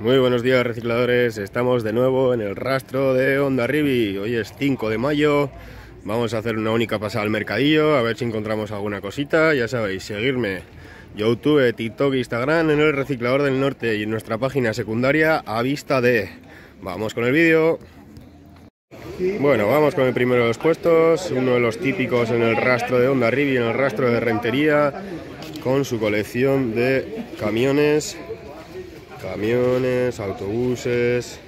Muy buenos días, recicladores. Estamos de nuevo en el rastro de Hondarribia. Hoy es 5 de mayo. Vamos a hacer una única pasada al mercadillo, a ver si encontramos alguna cosita. Ya sabéis, seguirme YouTube, TikTok, Instagram en el Reciclador del Norte y en nuestra página secundaria A Vista de. Vamos con el vídeo. Bueno, vamos con el primero de los puestos, uno de los típicos en el rastro de Hondarribia, en el rastro de Rentería, con su colección de camiones, autobuses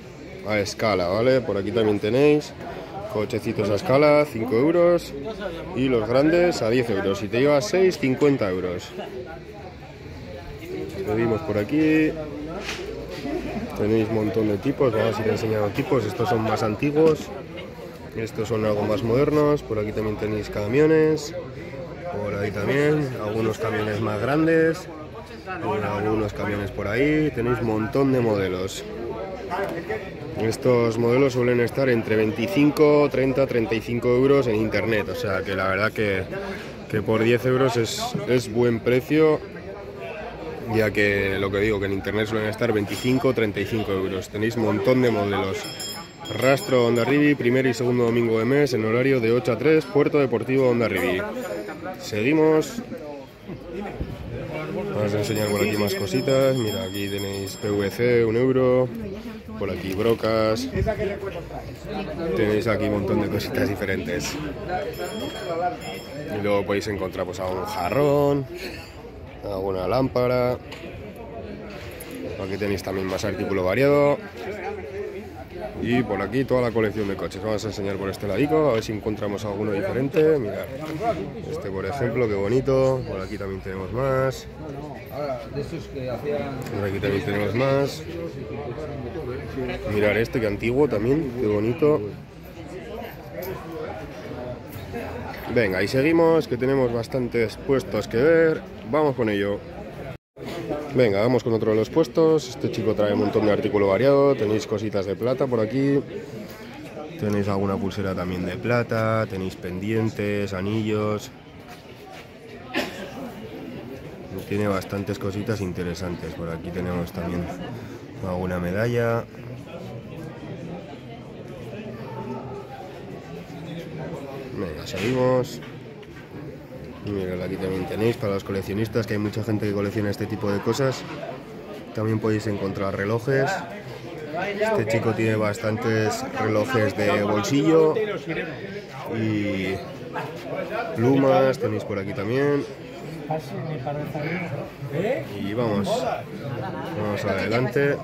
a escala, ¿vale? Por aquí también tenéis cochecitos a escala, 5 euros, y los grandes a 10 euros. Si te llevas 6, 50 euros. Seguimos por aquí. Tenéis un montón de tipos, vamos a ir enseñando tipos. Estos son más antiguos, estos son algo más modernos. Por aquí también tenéis camiones, por ahí también algunos camiones más grandes, algunos camiones por ahí. Tenéis un montón de modelos. Estos modelos suelen estar entre 25, 30, 35 euros en internet, o sea que la verdad que por 10 euros es buen precio, ya que lo que digo, que en internet suelen estar 25, 35 euros. Tenéis un montón de modelos. Rastro Hondarribia, primer y segundo domingo de mes, en horario de 8 a 3, Puerto Deportivo Hondarribia. Seguimos. Vamos a enseñar por aquí más cositas. Mira, aquí tenéis PVC, 1 euro. Por aquí brocas. Tenéis aquí un montón de cositas diferentes. Y luego podéis encontrar pues algún jarrón, alguna lámpara. Aquí tenéis también más artículo variado. Y por aquí toda la colección de coches. Vamos a enseñar por este ladico, a ver si encontramos alguno diferente. Mirad, este por ejemplo, qué bonito. Por aquí también tenemos más. Por aquí también tenemos más. Mirad este, que antiguo también, qué bonito. Venga, y seguimos, que tenemos bastantes puestos que ver. Vamos con ello. Venga, vamos con otro de los puestos. Este chico trae un montón de artículo variado. Tenéis cositas de plata por aquí. Tenéis alguna pulsera también de plata. Tenéis pendientes, anillos. Tiene bastantes cositas interesantes. Por aquí tenemos también alguna medalla. Venga, seguimos. Mirad, aquí también tenéis para los coleccionistas, que hay mucha gente que colecciona este tipo de cosas. También podéis encontrar relojes. Este chico tiene bastantes relojes de bolsillo y plumas, tenéis por aquí también. Y vamos adelante.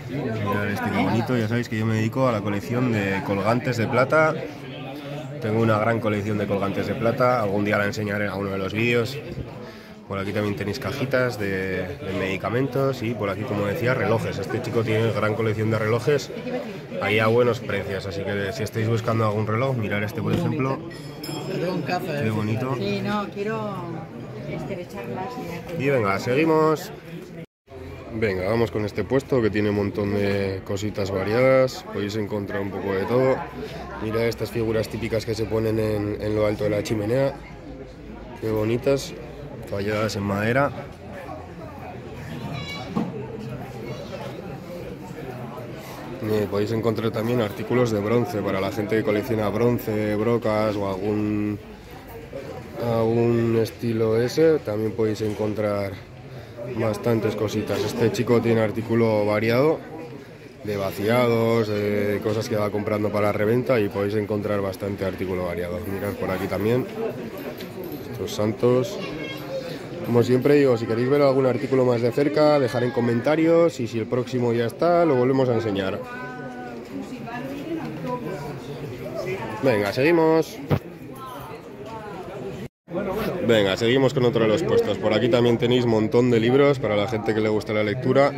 Mirad este que bonito. Ya sabéis que yo me dedico a la colección de colgantes de plata. Tengo una gran colección de colgantes de plata, algún día la enseñaré en uno de los vídeos. Por aquí también tenéis cajitas de medicamentos y por aquí, como decía, relojes. Este chico tiene gran colección de relojes ahí a buenos precios, así que si estáis buscando algún reloj, mirad este por ejemplo. Qué bonito. Sí, no, quiero estrecharlas. Y venga, seguimos. Venga, vamos con este puesto que tiene un montón de cositas variadas. Podéis encontrar un poco de todo. Mirad estas figuras típicas que se ponen en lo alto de la chimenea. Qué bonitas, talladas en madera. Podéis encontrar también artículos de bronce para la gente que colecciona bronce, brocas o algún estilo ese. También podéis encontrar bastantes cositas. Este chico tiene artículo variado de vaciados, de cosas que va comprando para reventa, y podéis encontrar bastante artículo variado. Mirad por aquí también estos santos. Como siempre digo, si queréis ver algún artículo más de cerca, dejar en comentarios, y si el próximo ya está, lo volvemos a enseñar. Venga, seguimos. Venga, seguimos con otro de los puestos. Por aquí también tenéis un montón de libros para la gente que le gusta la lectura.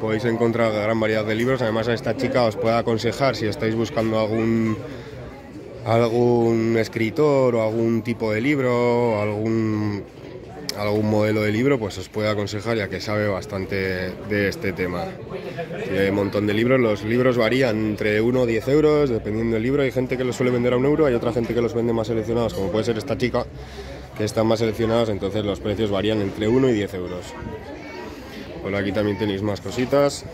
Podéis encontrar gran variedad de libros. Además, a esta chica os puede aconsejar, si estáis buscando algún escritor o algún tipo de libro, o algún modelo de libro, pues os puede aconsejar, ya que sabe bastante de este tema. Tiene un montón de libros. Los libros varían entre 1 o 10 euros, dependiendo del libro. Hay gente que los suele vender a 1 euro, hay otra gente que los vende más seleccionados, como puede ser esta chica, que están más seleccionados, entonces los precios varían entre 1 y 10 euros. Por aquí también tenéis más cositas.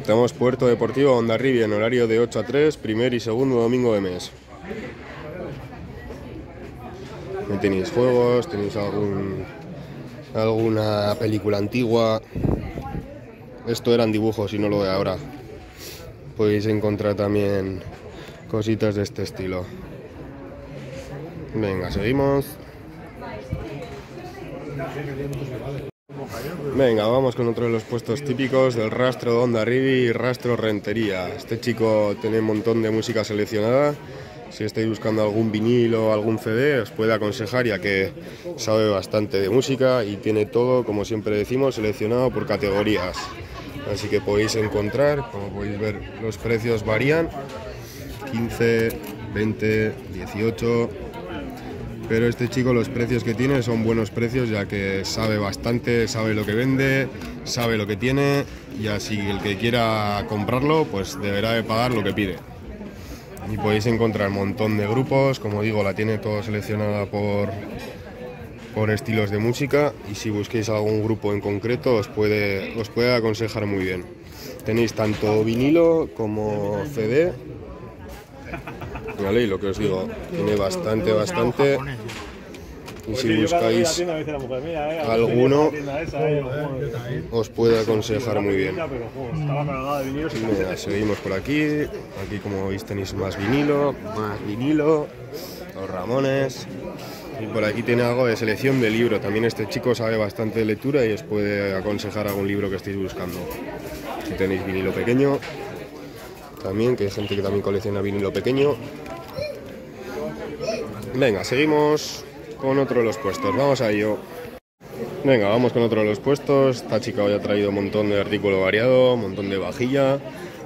Tenemos Puerto Deportivo Hondarribia en horario de 8 a 3, primer y segundo domingo de mes. Aquí tenéis juegos, tenéis alguna película antigua. Esto eran dibujos y no lo de ahora. Podéis encontrar también cositas de este estilo. Venga, seguimos. Venga, vamos con otro de los puestos típicos del rastro de Hondarribia y rastro Rentería. Este chico tiene un montón de música seleccionada. Si estáis buscando algún vinilo o algún CD, os puede aconsejar, ya que sabe bastante de música y tiene todo, como siempre decimos, seleccionado por categorías. Así que podéis encontrar, como podéis ver, los precios varían, 15, 20, 18... Pero este chico, los precios que tiene son buenos precios, ya que sabe bastante, sabe lo que vende, sabe lo que tiene, y así el que quiera comprarlo pues deberá de pagar lo que pide. Y podéis encontrar un montón de grupos, como digo, la tiene todo seleccionada por estilos de música, y si busquéis algún grupo en concreto os puede aconsejar muy bien. Tenéis tanto vinilo como CD. Vale, y lo que os digo, tiene bastante. Y si buscáis alguno, os puede aconsejar muy bien. Mira, seguimos por aquí. Aquí, como veis, tenéis más vinilo, los Ramones. Y por aquí tiene algo de selección de libro. También este chico sabe bastante de lectura y os puede aconsejar algún libro que estéis buscando. Aquí tenéis vinilo pequeño. También, que hay gente que también colecciona vinilo pequeño. Venga, seguimos con otro de los puestos, vamos a ello. Venga, vamos con otro de los puestos. Esta chica hoy ha traído un montón de artículo variado, un montón de vajilla,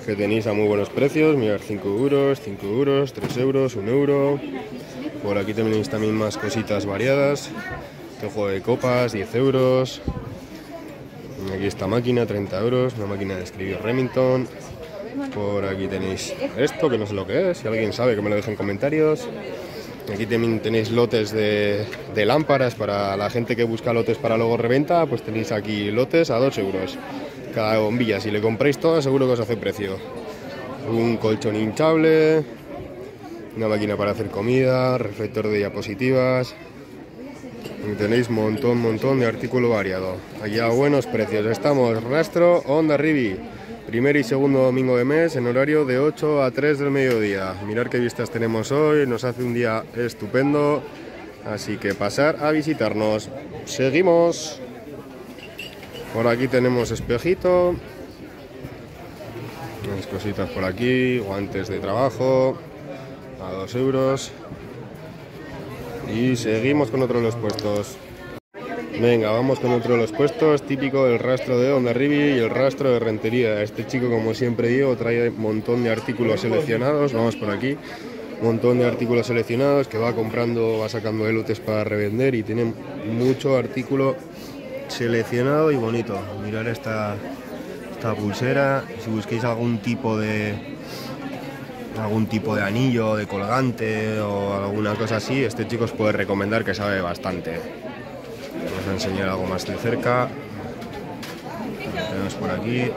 que tenéis a muy buenos precios. Mirad, 5 euros, 5 euros, 3 euros, 1 euro. Por aquí tenéis también más cositas variadas. Este juego de copas, 10 euros. Aquí esta máquina, 30 euros, una máquina de escribir Remington. Por aquí tenéis esto, que no sé lo que es, si alguien sabe que me lo deje en comentarios. Aquí también tenéis lotes de lámparas para la gente que busca lotes para luego reventa, pues tenéis aquí lotes a 2 euros cada bombilla. Si le compráis todas seguro que os hace precio. Un colchón hinchable, una máquina para hacer comida, reflector de diapositivas. Y tenéis un montón de artículo variado. Aquí a buenos precios. Estamos rastro Hondarribia. Primer y segundo domingo de mes en horario de 8 a 3 del mediodía. Mirad qué vistas tenemos hoy, nos hace un día estupendo, así que pasar a visitarnos. Seguimos. Por aquí tenemos espejito, unas cositas por aquí, guantes de trabajo a 2 euros. Y seguimos con otro de los puestos. Venga, vamos con otro de los puestos, típico del rastro de Hondarribia y el rastro de Rentería. Este chico, como siempre digo, trae un montón de artículos seleccionados. Vamos por aquí, un montón de artículos seleccionados que va comprando, va sacando lotes para revender, y tiene mucho artículo seleccionado y bonito. Mirad esta pulsera. Si busquéis algún tipo de anillo, de colgante o alguna cosa así, este chico os puede recomendar, que sabe bastante. Vamos a enseñar algo más de cerca. Lo tenemos por aquí.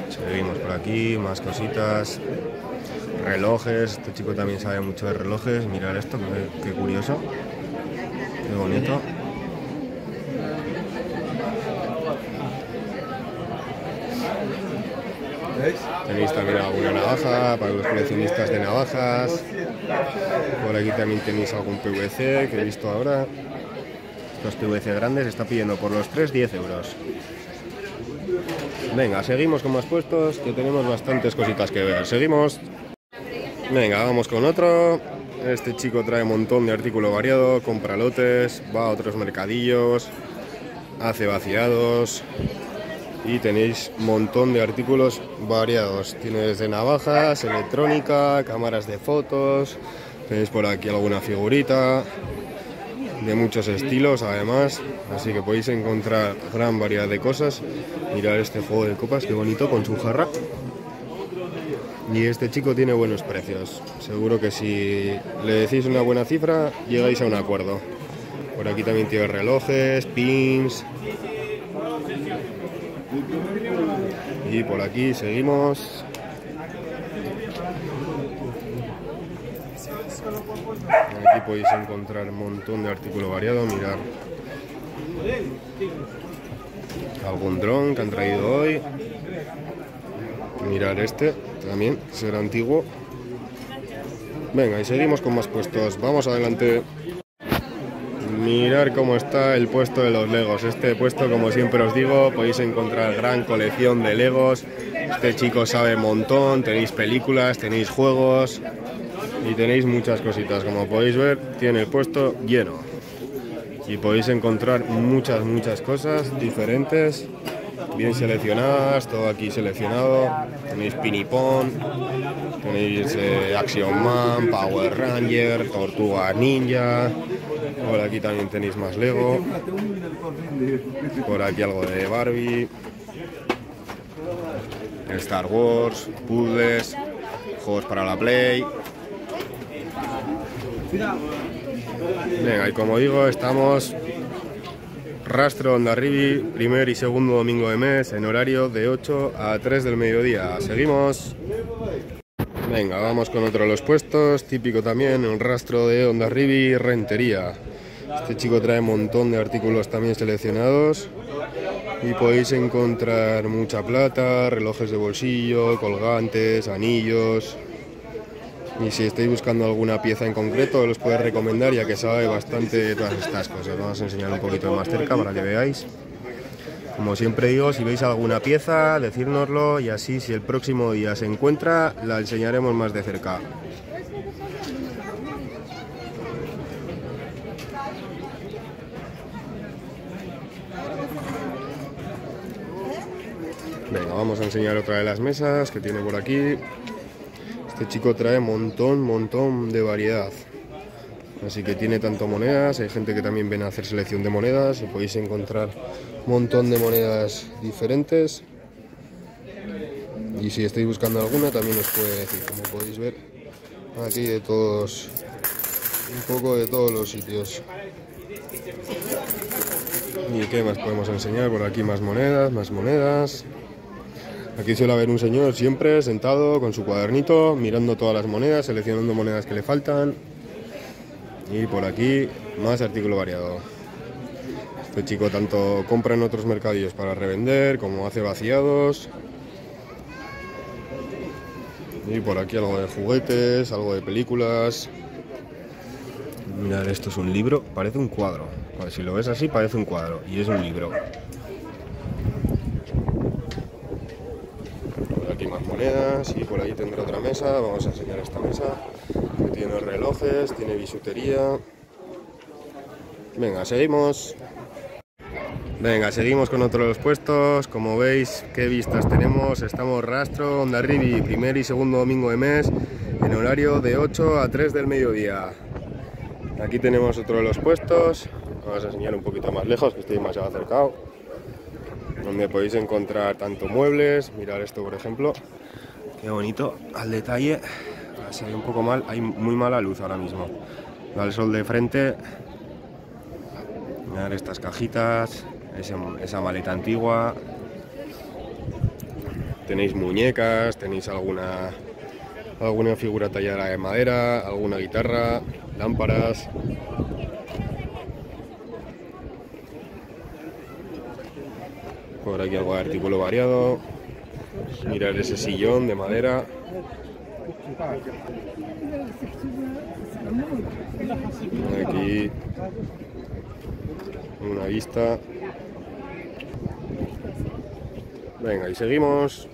Seguimos por aquí, más cositas. Relojes, este chico también sabe mucho de relojes. Mirad esto, qué curioso, qué bonito. Tenéis también alguna navaja para los coleccionistas de navajas. Por aquí también tenéis algún PVC que he visto ahora. Estos PVC grandes está pidiendo por los 3 10 euros. Venga, seguimos con más puestos, que tenemos bastantes cositas que ver. Seguimos. Venga, vamos con otro. Este chico trae un montón de artículo variado, compra lotes, va a otros mercadillos, hace vaciados. Y tenéis un montón de artículos variados. Tiene desde navajas, electrónica, cámaras de fotos. Tenéis por aquí alguna figurita de muchos estilos, además. Así que podéis encontrar gran variedad de cosas. Mirad este juego de copas, qué bonito, con su jarra. Y este chico tiene buenos precios. Seguro que si le decís una buena cifra, llegáis a un acuerdo. Por aquí también tiene relojes, pins. Y por aquí seguimos. Aquí podéis encontrar un montón de artículo variado. Mirad. Algún dron que han traído hoy. Mirad este, también será antiguo. Venga, y seguimos con más puestos. Vamos adelante. Mirad cómo está el puesto de los Legos. Este puesto, como siempre os digo, podéis encontrar gran colección de Legos. Este chico sabe un montón. Tenéis películas, tenéis juegos y tenéis muchas cositas. Como podéis ver, tiene el puesto lleno. Y podéis encontrar muchas cosas diferentes, bien seleccionadas, todo aquí seleccionado. Tenéis Pinipón, tenéis Action Man, Power Ranger, Tortuga Ninja. Por aquí también tenéis más Lego. Por aquí algo de Barbie, Star Wars, puzzles, juegos para la Play. Venga, y como digo, estamos Rastro Hondarribia, primer y segundo domingo de mes, en horario de 8 a 3 del mediodía. Seguimos. Venga, vamos con otro de los puestos, típico también, un Rastro de Hondarribia, rentería. Este chico trae un montón de artículos también seleccionados y podéis encontrar mucha plata, relojes de bolsillo, colgantes, anillos. Y si estáis buscando alguna pieza en concreto, os puedo recomendar, ya que sabe bastante de todas estas cosas. Vamos a enseñar un poquito más cerca para que veáis. Como siempre digo, si veis alguna pieza, decírnoslo, y así si el próximo día se encuentra, la enseñaremos más de cerca. Venga, vamos a enseñar otra de las mesas que tiene por aquí. Este chico trae montón de variedad. Así que tiene tanto monedas, hay gente que también viene a hacer selección de monedas y podéis encontrar un montón de monedas diferentes. Y si estáis buscando alguna también os puede decir, como podéis ver, aquí de todos, un poco de todos los sitios. ¿Y qué más podemos enseñar? Por aquí más monedas. Aquí suele haber un señor siempre sentado con su cuadernito, mirando todas las monedas, seleccionando monedas que le faltan. Y por aquí más artículo variado. Este chico tanto compra en otros mercadillos para revender, como hace vaciados. Y por aquí algo de juguetes, algo de películas. Mirad, esto es un libro, parece un cuadro. A ver, si lo ves así, parece un cuadro, y es un libro. Aquí más monedas, y por ahí tendré otra mesa. Vamos a enseñar esta mesa que tiene relojes, tiene bisutería. Venga, seguimos. Venga, seguimos con otro de los puestos. Como veis, qué vistas tenemos. Estamos Rastro Hondarribia, primer y segundo domingo de mes, en horario de 8 a 3 del mediodía. Aquí tenemos otro de los puestos. Vamos a enseñar un poquito más lejos, que estoy demasiado acercado, donde podéis encontrar tanto muebles. Mirad esto, por ejemplo, qué bonito al detalle. Ahora se ve un poco mal, hay muy mala luz ahora mismo, da el sol de frente. Mirad estas cajitas, esa maleta antigua. Tenéis muñecas, tenéis alguna figura tallada de madera, alguna guitarra, lámparas. Por aquí algo de artículo variado. Mirad ese sillón de madera. Aquí una vista. Venga, y seguimos.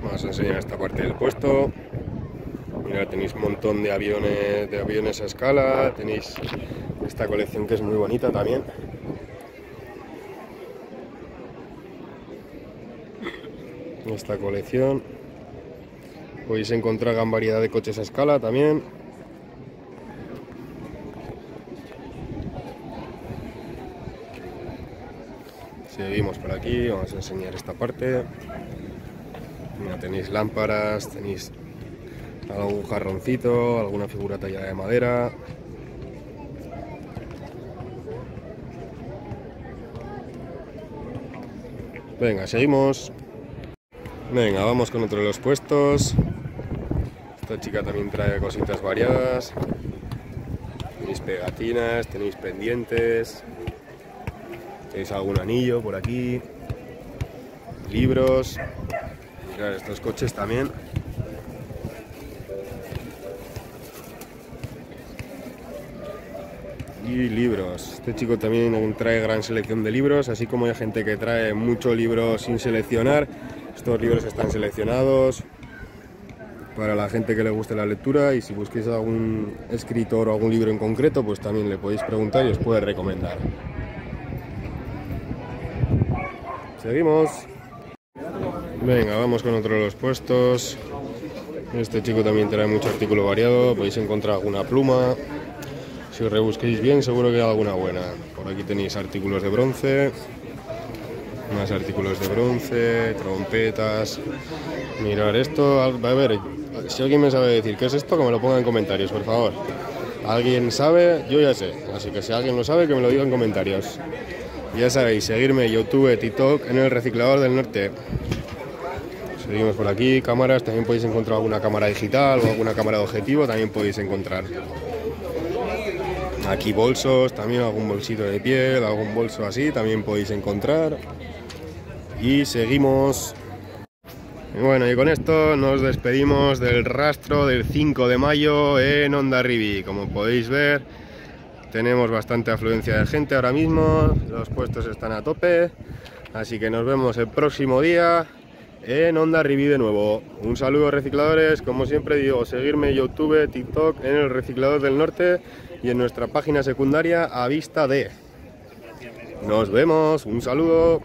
Vamos a enseñar esta parte del puesto. Mirad, tenéis un montón de aviones a escala. Tenéis esta colección que es muy bonita también. Esta colección podéis encontrar gran variedad de coches a escala también. Seguimos por aquí, vamos a enseñar esta parte. Venga, tenéis lámparas, tenéis algún jarroncito, alguna figura tallada de madera. Venga, seguimos. Venga, vamos con otro de los puestos. Esta chica también trae cositas variadas. Tenéis pegatinas, tenéis pendientes, tenéis algún anillo por aquí, libros. Mirad estos coches también. Y libros. Este chico también trae gran selección de libros, así como hay gente que trae muchos libros sin seleccionar. Estos libros están seleccionados para la gente que le guste la lectura, y si busquéis algún escritor o algún libro en concreto, pues también le podéis preguntar y os puede recomendar. Seguimos. Venga, vamos con otro de los puestos. Este chico también trae mucho artículo variado, podéis encontrar alguna pluma. Si os rebusquéis bien, seguro que hay alguna buena. Por aquí tenéis artículos de bronce, más artículos de bronce, trompetas. Mirad esto, a ver, si alguien me sabe decir qué es esto, que me lo ponga en comentarios, por favor. ¿Alguien sabe? Yo ya sé, así que si alguien lo sabe, que me lo diga en comentarios. Ya sabéis, seguirme en YouTube, TikTok, en el Reciclador del Norte. Seguimos por aquí, cámaras, también podéis encontrar alguna cámara digital o alguna cámara de objetivo, también podéis encontrar. Aquí bolsos, también algún bolsito de piel, algún bolso así, también podéis encontrar. Y seguimos. Bueno, y con esto nos despedimos del rastro del 5 de mayo en Hondarribia. Como podéis ver, tenemos bastante afluencia de gente ahora mismo, los puestos están a tope, así que nos vemos el próximo día en Hondarribia de nuevo. Un saludo, recicladores, como siempre digo, seguirme en YouTube, TikTok, en el Reciclador del Norte y en nuestra página secundaria A Vista de. Nos vemos, un saludo.